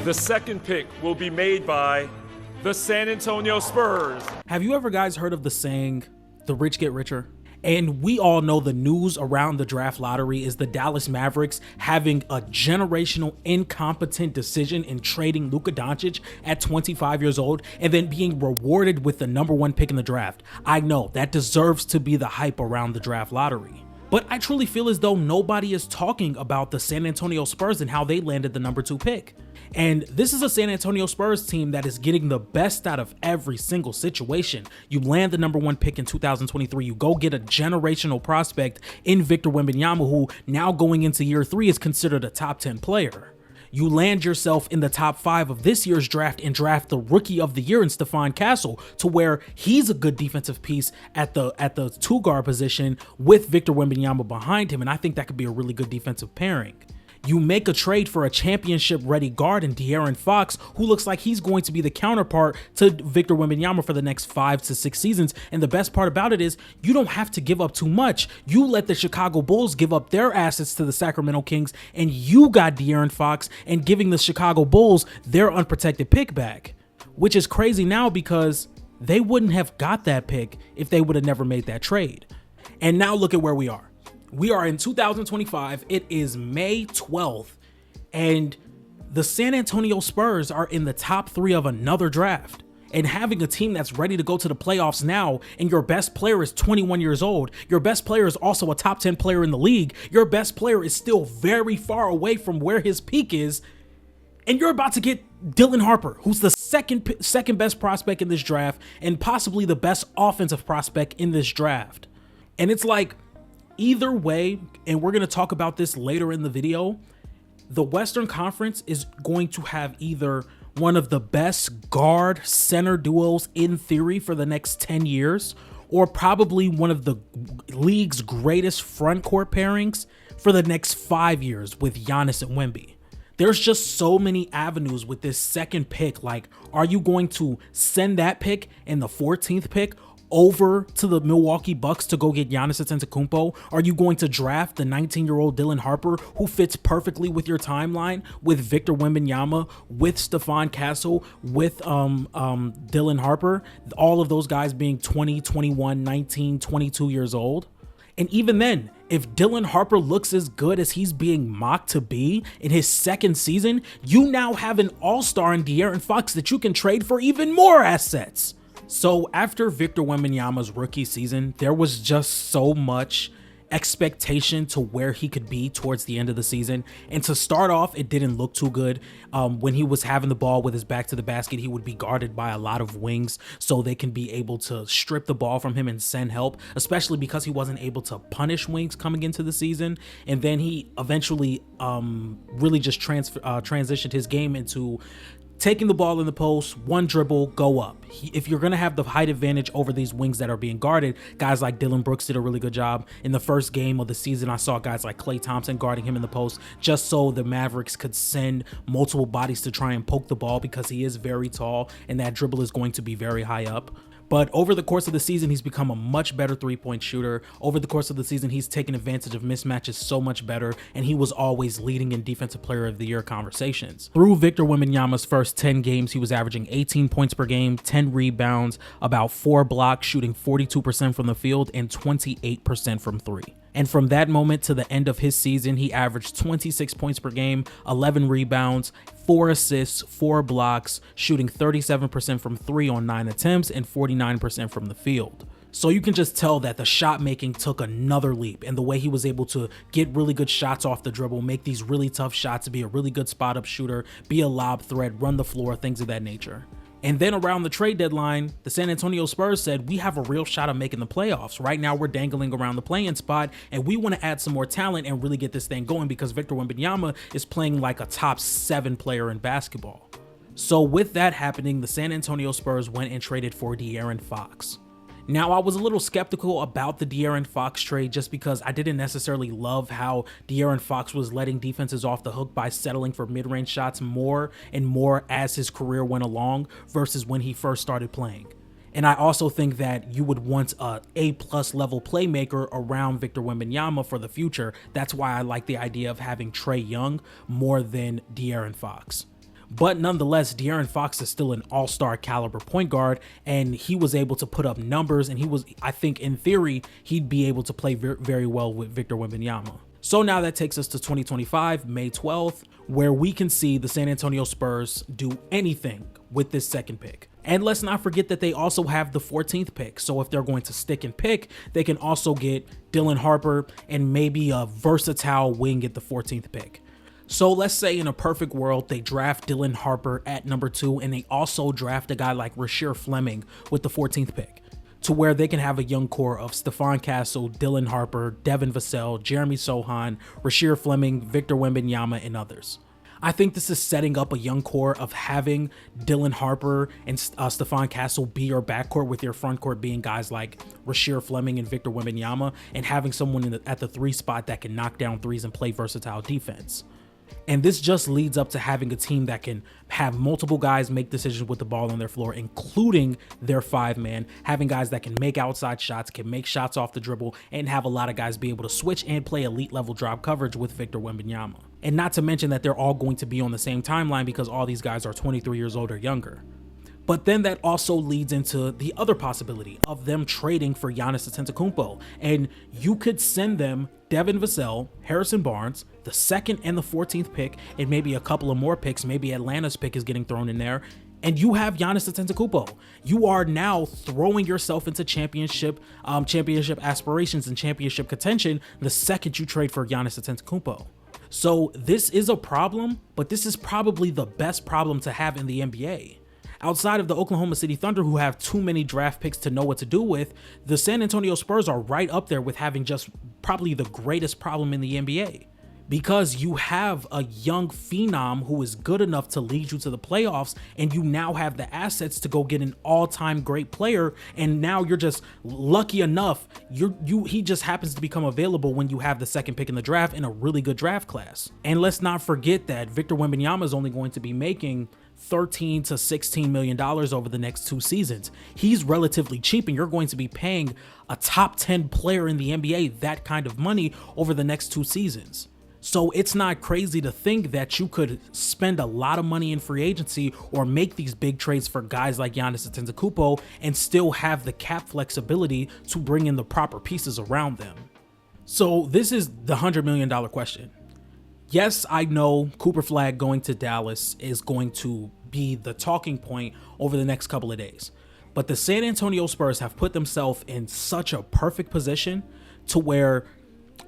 The second pick will be made by the San Antonio Spurs. Have you ever guys heard of the saying, the rich get richer? And we all know the news around the draft lottery is the Dallas Mavericks having a generational incompetent decision in trading Luka Doncic at 25 years old and then being rewarded with the #1 pick in the draft. I know that deserves to be the hype around the draft lottery. But I truly feel as though nobody is talking about the San Antonio Spurs and how they landed the #2 pick. And this is a San Antonio Spurs team that is getting the best out of every single situation. You land the #1 pick in 2023, you go get a generational prospect in Victor Wembanyama, who now going into year 3 is considered a top 10 player. You land yourself in the top 5 of this year's draft and draft the rookie of the year in Stephon Castle, to where he's a good defensive piece at the 2 guard position with Victor Wembanyama behind him. And I think that could be a really good defensive pairing. You make a trade for a championship-ready guard in De'Aaron Fox, who looks like he's going to be the counterpart to Victor Wembanyama for the next 5 to 6 seasons. And the best part about it is you don't have to give up too much. You let the Chicago Bulls give up their assets to the Sacramento Kings, and you got De'Aaron Fox and giving the Chicago Bulls their unprotected pick back, which is crazy now because they wouldn't have got that pick if they would have never made that trade. And now look at where we are. We are in 2025. It is May 12th, and the San Antonio Spurs are in the top 3 of another draft. And having a team that's ready to go to the playoffs now, and your best player is 21 years old, your best player is also a top 10 player in the league, your best player is still very far away from where his peak is, and you're about to get Dylan Harper, who's the second best prospect in this draft, and possibly the best offensive prospect in this draft. And it's like, either way, and we're going to talk about this later in the video, the Western Conference is going to have either one of the best guard center duos in theory for the next 10 years, or probably one of the league's greatest front court pairings for the next 5 years with Giannis and Wemby. There's just so many avenues with this second pick. Like, are you going to send that pick and the 14th pick over to the Milwaukee Bucks to go get Giannis Antetokounmpo? Are you going to draft the 19-year-old Dylan Harper, who fits perfectly with your timeline, with Victor Wembanyama, with Stephon Castle, with Dylan Harper, all of those guys being 20, 21, 19, 22 years old? And even then, if Dylan Harper looks as good as he's being mocked to be in his second season, you now have an all-star in De'Aaron Fox that you can trade for even more assets. So after Victor Wembanyama's rookie season, there was just so much expectation to where he could be towards the end of the season. And to start off, it didn't look too good. When he was having the ball with his back to the basket, he would be guarded by a lot of wings so they can be able to strip the ball from him and send help, especially because he wasn't able to punish wings coming into the season. And then he eventually really just transitioned his game into taking the ball in the post, one dribble, go up. If you're going to have the height advantage over these wings that are being guarded, guys like Dylan Brooks did a really good job. In the first game of the season, I saw guys like Klay Thompson guarding him in the post just so the Mavericks could send multiple bodies to try and poke the ball, because he is very tall and that dribble is going to be very high up. But over the course of the season, he's become a much better three-point shooter. Over the course of the season, he's taken advantage of mismatches so much better, and he was always leading in Defensive Player of the Year conversations. Through Victor Wembanyama's first 10 games, he was averaging 18 points per game, 10 rebounds, about 4 blocks, shooting 42% from the field and 28% from 3. And from that moment to the end of his season, he averaged 26 points per game, 11 rebounds, 4 assists, 4 blocks, shooting 37% from 3 on 9 attempts and 49% from the field. So you can just tell that the shot making took another leap, and the way he was able to get really good shots off the dribble, make these really tough shots, be a really good spot up shooter, be a lob threat, run the floor, things of that nature. And then around the trade deadline, the San Antonio Spurs said, we have a real shot of making the playoffs. Right now, we're dangling around the play-in spot, and we want to add some more talent and really get this thing going, because Victor Wembanyama is playing like a top 7 player in basketball. So with that happening, the San Antonio Spurs went and traded for De'Aaron Fox. Now, I was a little skeptical about the De'Aaron Fox trade just because I didn't necessarily love how De'Aaron Fox was letting defenses off the hook by settling for mid-range shots more and more as his career went along versus when he first started playing. And I also think that you would want a A+ level playmaker around Victor Wembanyama for the future. That's why I like the idea of having Trae Young more than De'Aaron Fox. But nonetheless, De'Aaron Fox is still an all-star caliber point guard, and he was able to put up numbers, and I think in theory, he'd be able to play very well with Victor Wembanyama. So now that takes us to 2025, May 12th, where we can see the San Antonio Spurs do anything with this second pick. And let's not forget that they also have the 14th pick. So if they're going to stick and pick, they can also get Dylan Harper and maybe a versatile wing at the 14th pick. So let's say in a perfect world, they draft Dylan Harper at number 2, and they also draft a guy like Rasheer Fleming with the 14th pick, to where they can have a young core of Stephon Castle, Dylan Harper, Devin Vassell, Jeremy Sohan, Rasheer Fleming, Victor Wembanyama, and others. I think this is setting up a young core of having Dylan Harper and Stephon Castle be your backcourt, with your front court being guys like Rasheer Fleming and Victor Wembanyama, and having someone at the 3 spot that can knock down threes and play versatile defense. And this just leads up to having a team that can have multiple guys make decisions with the ball on their floor, including their 5-man, having guys that can make outside shots, can make shots off the dribble, and have a lot of guys be able to switch and play elite level drop coverage with Victor Wembanyama. And not to mention that they're all going to be on the same timeline because all these guys are 23 years old or younger. But then that also leads into the other possibility of them trading for Giannis Antetokounmpo. And you could send them Devin Vassell, Harrison Barnes, the 2nd and the 14th pick, and maybe a couple of more picks. Maybe Atlanta's pick is getting thrown in there. And you have Giannis Antetokounmpo. You are now throwing yourself into championship aspirations and championship contention the second you trade for Giannis Antetokounmpo. So this is a problem, but this is probably the best problem to have in the NBA. Outside of the Oklahoma City Thunder, who have too many draft picks to know what to do with, the San Antonio Spurs are right up there with having just probably the greatest problem in the NBA. Because you have a young phenom who is good enough to lead you to the playoffs, and you now have the assets to go get an all-time great player, and now you're just lucky enough, he just happens to become available when you have the 2nd pick in the draft in a really good draft class. And let's not forget that Victor Wembanyama is only going to be making $13 to $16 million over the next 2 seasons. He's relatively cheap, and you're going to be paying a top 10 player in the NBA that kind of money over the next 2 seasons. So it's not crazy to think that you could spend a lot of money in free agency or make these big trades for guys like Giannis Antetokounmpo and still have the cap flexibility to bring in the proper pieces around them. So this is the $100 million question. Yes, I know Cooper Flagg going to Dallas is going to be the talking point over the next couple of days. But the San Antonio Spurs have put themselves in such a perfect position to where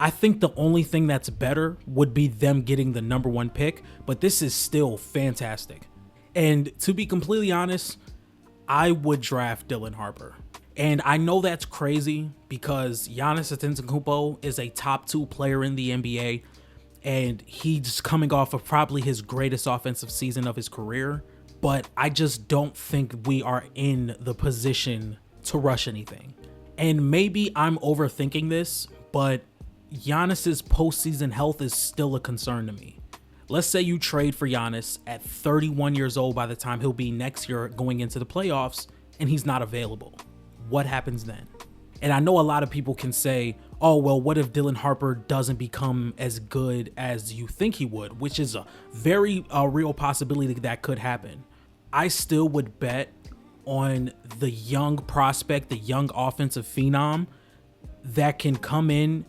I think the only thing that's better would be them getting the number 1 pick, but this is still fantastic. And to be completely honest, I would draft Dylan Harper. And I know that's crazy because Giannis Antetokounmpo is a top 2 player in the NBA, and he's coming off of probably his greatest offensive season of his career. But I just don't think we are in the position to rush anything. And maybe I'm overthinking this, but Giannis's postseason health is still a concern to me. Let's say you trade for Giannis at 31 years old by the time he'll be next year going into the playoffs, and he's not available. What happens then? And I know a lot of people can say, oh, well, what if Dylan Harper doesn't become as good as you think he would, which is a very real possibility that could happen. I still would bet on the young prospect, the young offensive phenom that can come in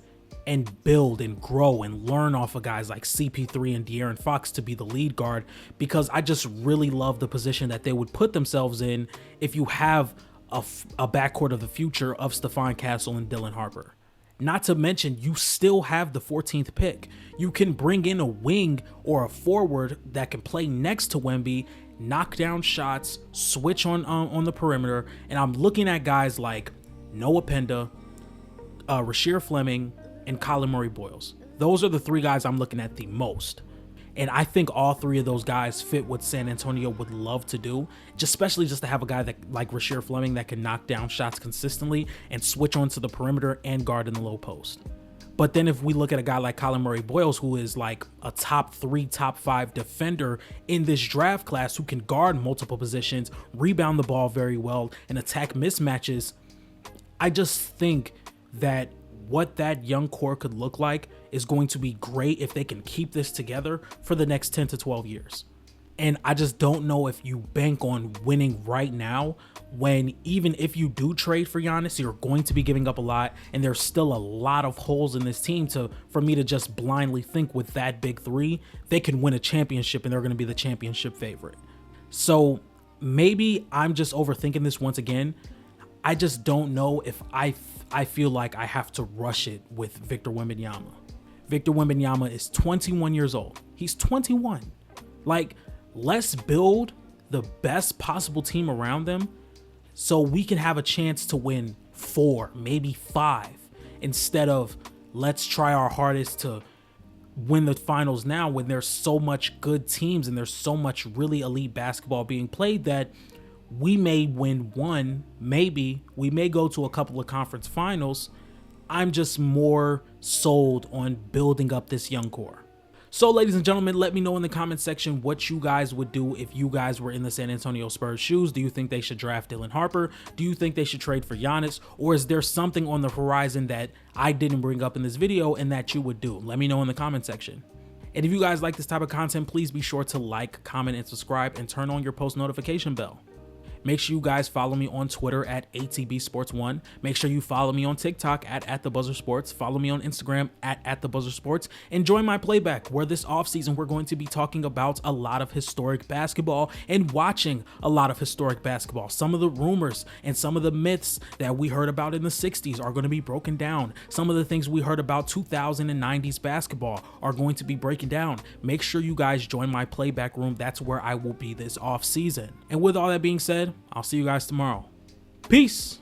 and build and grow and learn off of guys like CP3 and De'Aaron Fox to be the lead guard, because I just really love the position that they would put themselves in if you have a backcourt of the future of Stephon Castle and Dylan Harper. Not to mention, you still have the 14th pick. You can bring in a wing or a forward that can play next to Wemby, knock down shots, switch on the perimeter, and I'm looking at guys like Noah Penda, Rasheer Fleming, and Colin Murray-Boyles. Those are the 3 guys I'm looking at the most. And I think all 3 of those guys fit what San Antonio would love to do, especially just to have a guy that like Rasheer Fleming that can knock down shots consistently and switch onto the perimeter and guard in the low post. But then if we look at a guy like Colin Murray-Boyles, who is like a top 3, top 5 defender in this draft class, who can guard multiple positions, rebound the ball very well, and attack mismatches, I just think that what that young core could look like is going to be great if they can keep this together for the next 10 to 12 years. And I just don't know if you bank on winning right now, when even if you do trade for Giannis, you're going to be giving up a lot, and there's still a lot of holes in this team for me to just blindly think with that big three, they can win a championship and they're going to be the championship favorite. So maybe I'm just overthinking this once again. I just don't know if I feel like I have to rush it with Victor Wembanyama. Victor Wembanyama is 21 years old. He's 21. Like, let's build the best possible team around them so we can have a chance to win 4, maybe 5, instead of let's try our hardest to win the finals now, when there's so much good teams and there's so much really elite basketball being played that we may win one, maybe we may go to a couple of conference finals. I'm just more sold on building up this young core. So ladies and gentlemen, let me know in the comment section what you guys would do if you guys were in the San Antonio Spurs shoes. Do you think they should draft Dylan Harper? Do you think they should trade for Giannis? Or is there something on the horizon that I didn't bring up in this video and that you would do? Let me know in the comment section. And if you guys like this type of content, please be sure to like, comment, and subscribe, and turn on your post notification bell. Make sure you guys follow me on Twitter at ATBSports1. Make sure you follow me on TikTok at TheBuzzerSports. Follow me on Instagram at TheBuzzerSports. And join my playback, where this offseason we're going to be talking about a lot of historic basketball and watching a lot of historic basketball. Some of the rumors and some of the myths that we heard about in the 60s are going to be broken down. Some of the things we heard about 2000s and 90s basketball are going to be breaking down. Make sure you guys join my playback room. That's where I will be this offseason. And with all that being said, I'll see you guys tomorrow. Peace.